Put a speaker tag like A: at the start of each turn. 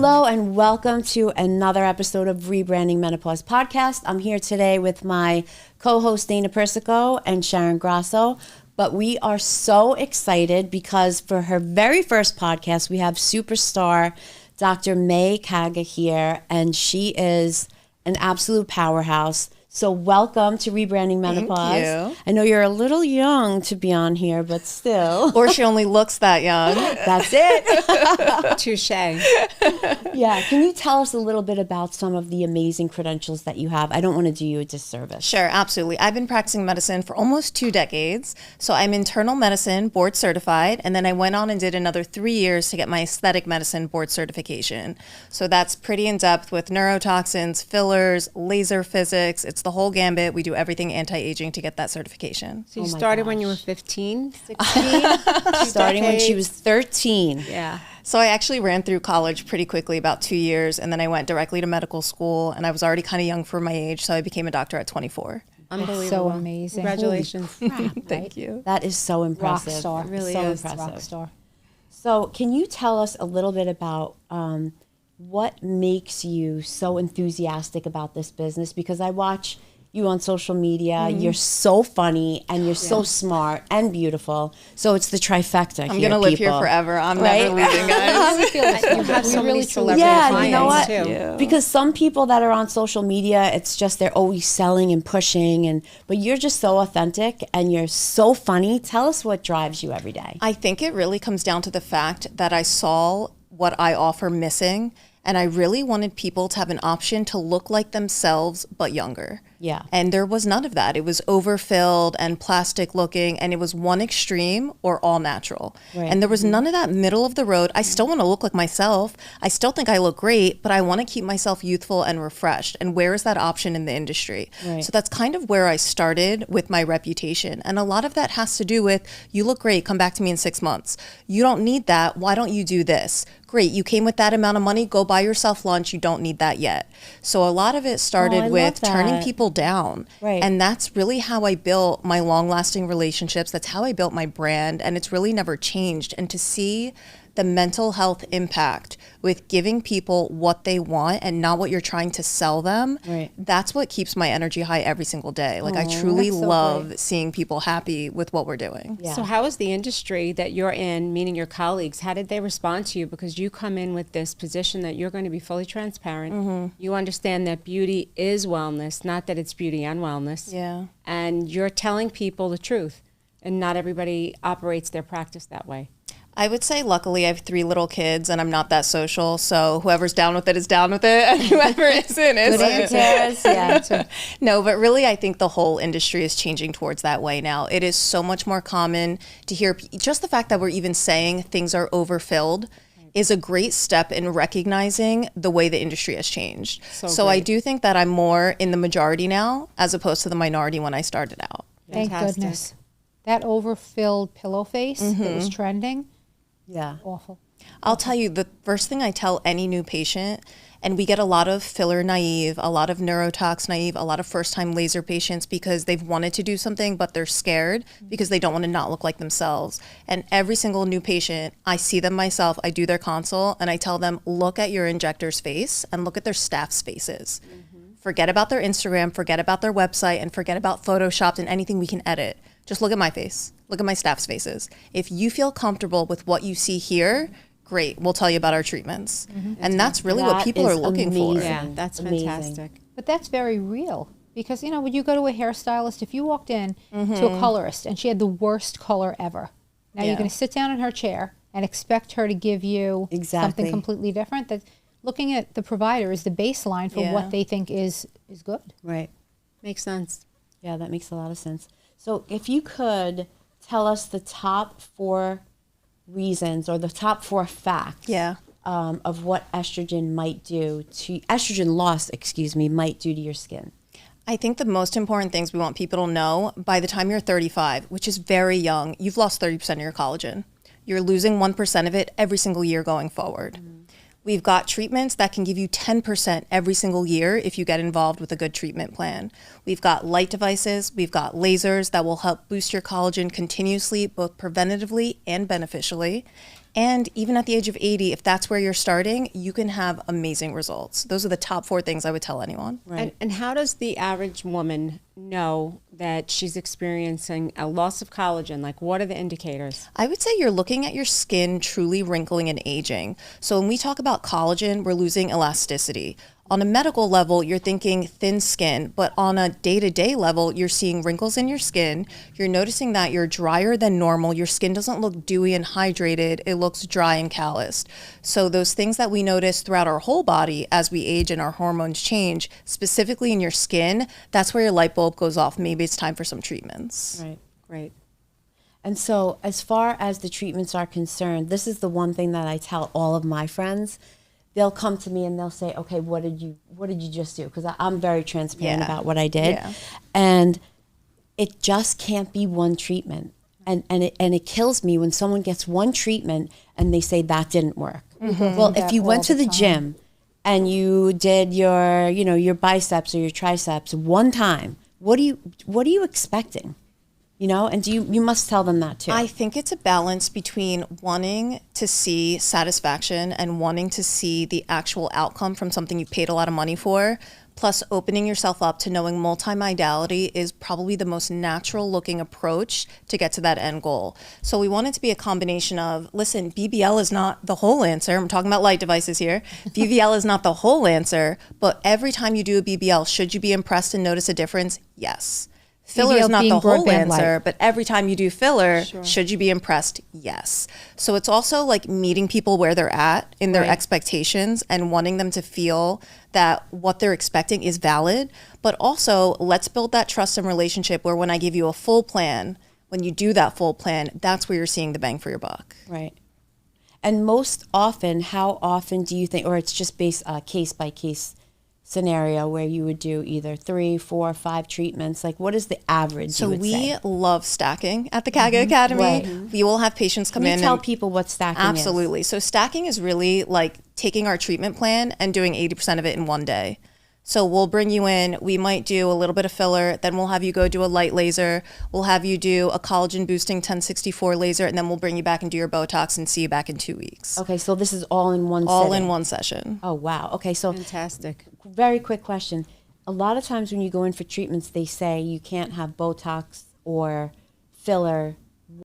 A: Hello and welcome to another episode of Rebranding Menopause podcast. I'm here today with my co-host Dana Persico and Sharon Grasso, but we are so excited because for her very first podcast, we have superstar Dr. Mai Kaga here, and she is an absolute powerhouse. So welcome to Rebranding Menopause.
B: Thank you.
A: I know you're a little young to be on here, but still.
B: Or she only looks that young.
A: That's it.
C: Touche.
A: Yeah. Can you tell us a little bit about some of the amazing credentials that you have? I don't want to do you a disservice.
B: Sure, absolutely. I've been practicing medicine for almost 2 decades. So I'm internal medicine board certified, and then I went on and did another 3 years to get my aesthetic medicine board certification. So that's pretty in depth with neurotoxins, fillers, laser physics. It's the whole gambit. We do everything anti-aging to get that certification.
C: So you started when you were 15, 16?
A: Starting when she was 13.
C: Yeah.
B: So I actually ran through college pretty quickly, about 2 years, and then I went directly to medical school, and I was already kind of young for my age, so I became a doctor at 24.
C: Unbelievable.
D: So amazing.
C: Congratulations.
B: Thank you.
A: That is so impressive.
D: Rock star.
A: It
C: really
A: so
C: is.
A: impressive.
D: Rock star.
A: So can you tell us a little bit about what makes you so enthusiastic about this business? Because I watch you on social media. You're so funny and you're so smart and beautiful. So it's the trifecta.
B: I'm going to live here forever. I'm never leaving, guys.
C: You have so many celebrity
A: Yeah,
C: clients
A: you know what?
C: too.
B: Yeah.
A: Because some people that are on social media, it's just they're always selling and pushing, but you're just so authentic and you're so funny. Tell us what drives you every day.
B: I think it really comes down to the fact that I saw what I offer missing, and I really wanted people to have an option to look like themselves but younger.
A: Yeah.
B: And there was none of that. It was overfilled and plastic looking, and it was one extreme or all natural.
A: Right.
B: And there was none of that middle of the road. I still want to look like myself. I still think I look great, but I want to keep myself youthful and refreshed. And where is that option in the industry?
A: Right.
B: So that's kind of where I started with my reputation. And a lot of that has to do with, you look great, come back to me in 6 months. You don't need that. Why don't you do this? Great, you came with that amount of money, go buy yourself lunch. You don't need that yet. So a lot of it started with turning people down.
A: Right.
B: And that's really how I built my long-lasting relationships. That's how I built my brand, and it's really never changed. And to see the mental health impact with giving people what they want and not what you're trying to sell them,
A: Right.
B: that's what keeps my energy high every single day. Like I truly
D: that's so
B: love
D: great.
B: seeing people happy with what we're doing.
A: Yeah.
C: So how is the industry that you're in, meaning your colleagues, how did they respond to you? Because you come in with this position that you're going to be fully transparent. You understand that beauty is wellness, not that it's beauty and wellness.
B: Yeah.
C: And you're telling people the truth. And not everybody operates their practice that way.
B: I would say luckily I have 3 little kids and I'm not that social. So whoever's down with it is down with it, and whoever isn't isn't.
A: Yeah.
B: No, but really I think the whole industry is changing towards that way now. It is so much more common to hear, just the fact that we're even saying things are overfilled is a great step in recognizing the way the industry has changed. So I do think that I'm more in the majority now as opposed to the minority when I started out.
D: Thank
C: Fantastic.
D: goodness. That overfilled pillow face that was trending,
A: Yeah.
D: awful.
B: I'll tell you, the first thing I tell any new patient, and we get a lot of filler naive, a lot of neurotox naive, a lot of first-time laser patients because they've wanted to do something, but they're scared because they don't want to not look like themselves. And every single new patient, I see them myself, I do their consult, and I tell them, look at your injector's face and look at their staff's faces. Forget about their Instagram, forget about their website, and forget about Photoshopped and anything we can edit. Just look at my face. Look at my staff's faces. If you feel comfortable with what you see here, great. We'll tell you about our treatments. And that's really what
A: That
B: people are
A: is
B: looking for.
A: amazing.
C: Yeah, that's
A: Amazing.
C: fantastic.
D: But that's very real because, you know, when you go to a hairstylist, if you walked in to a colorist and she had the worst color ever, now
B: Yeah.
D: you're going to sit down in her chair and expect her to give you
A: Exactly.
D: something completely different. That looking at the provider is the baseline for
B: Yeah.
D: what they think is good.
A: Right.
C: Makes sense.
A: Yeah, that makes a lot of sense. So if you could tell us the top 4 reasons or the top 4 facts
B: Yeah.
A: of what estrogen loss, might do to your skin.
B: I think the most important things we want people to know, by the time you're 35, which is very young, you've lost 30% of your collagen. You're losing 1% of it every single year going forward. We've got treatments that can give you 10% every single year if you get involved with a good treatment plan. We've got light devices, we've got lasers that will help boost your collagen continuously, both preventatively and beneficially. And even at the age of 80, if that's where you're starting, you can have amazing results. Those are the top 4 things I would tell anyone.
A: Right.
C: And how does the average woman know that she's experiencing a loss of collagen? Like, what are the indicators?
B: I would say you're looking at your skin truly wrinkling and aging. So when we talk about collagen, we're losing elasticity. On a medical level, you're thinking thin skin, but on a day-to-day level, you're seeing wrinkles in your skin. You're noticing that you're drier than normal. Your skin doesn't look dewy and hydrated. It looks dry and calloused. So those things that we notice throughout our whole body as we age and our hormones change, specifically in your skin, that's where your light bulb goes off. Maybe it's time for some treatments.
A: Right.
C: Great.
A: And so as far as the treatments are concerned, this is the one thing that I tell all of my friends. They'll come to me and they'll say, okay, what did you just do? Because I'm very transparent about what I did.
B: Yeah.
A: And it just can't be one treatment. And it kills me when someone gets one treatment and they say that didn't work. Well, if you went to the gym and you did your biceps or your triceps one time, what are you expecting? And you must tell them that too.
B: I think it's a balance between wanting to see satisfaction and wanting to see the actual outcome from something you paid a lot of money for, plus opening yourself up to knowing multimodality is probably the most natural looking approach to get to that end goal. So we want it to be a combination of, listen, BBL is not the whole answer. I'm talking about light devices here. BBL is not the whole answer, but every time you do a BBL, should you be impressed and notice a difference? Yes. Filler is not the whole answer, but every time you do filler, should you be impressed? Yes. So it's also like meeting people where they're at in their expectations and wanting them to feel that what they're expecting is valid. But also, let's build that trust and relationship where when I give you a full plan, when you do that full plan, that's where you're seeing the bang for your buck.
A: Right. And most often, how often do you think, or it's just based case by case scenario where you would do either 3, 4, 5 treatments? Like, what is the average?
B: So we love stacking at the Kaga Academy.
A: Right.
B: We will have patients come in.
A: Tell people what stacking is.
B: Absolutely. So stacking is really like taking our treatment plan and doing 80% of it in one day. So we'll bring you in, we might do a little bit of filler, then we'll have you go do a light laser, we'll have you do a collagen boosting 1064 laser, and then we'll bring you back and do your Botox and see you back in 2 weeks.
A: Okay, so this is all in one
B: All
A: sitting.
B: in one session.
A: Oh, wow. Okay, so
C: Fantastic.
A: very quick question. A lot of times when you go in for treatments, they say you can't have Botox or filler